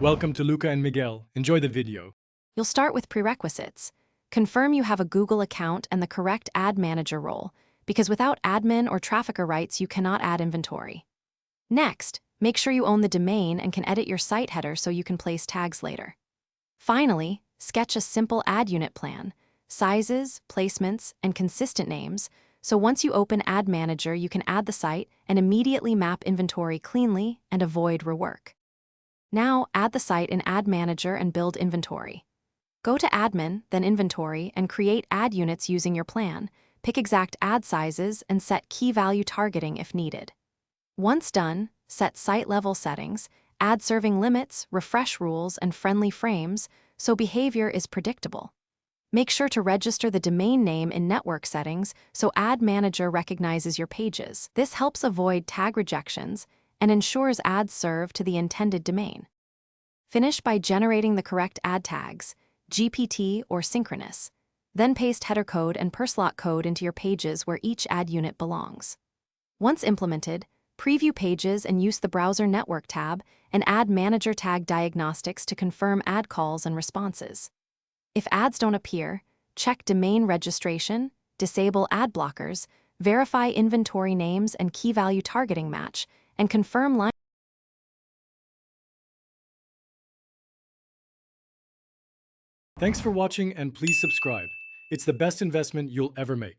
Welcome to Luca and Miguel. Enjoy the video. You'll start with prerequisites. Confirm you have a Google account and the correct ad manager role, because without admin or trafficker rights, you cannot add inventory. Next, make sure you own the domain and can edit your site header so you can place tags later. Finally, sketch a simple ad unit plan, sizes, placements, and consistent names, so once you open Ad Manager, you can add the site and immediately map inventory cleanly and avoid rework. Now, add the site in Ad Manager and build inventory. Go to Admin, then Inventory, and create ad units using your plan. Pick exact ad sizes and set key value targeting if needed. Once done, set site-level settings, add serving limits, refresh rules, and friendly frames so behavior is predictable. Make sure to register the domain name in network settings so Ad Manager recognizes your pages. This helps avoid tag rejections and ensures ads serve to the intended domain. Finish by generating the correct ad tags, GPT or synchronous. Then paste header code and per slot code into your pages where each ad unit belongs. Once implemented, preview pages and use the Browser Network tab and Ad Manager tag diagnostics to confirm ad calls and responses. If ads don't appear, check domain registration, disable ad blockers, verify inventory names and key value targeting match, and confirm line. Thanks for watching and please subscribe. It's the best investment you'll ever make.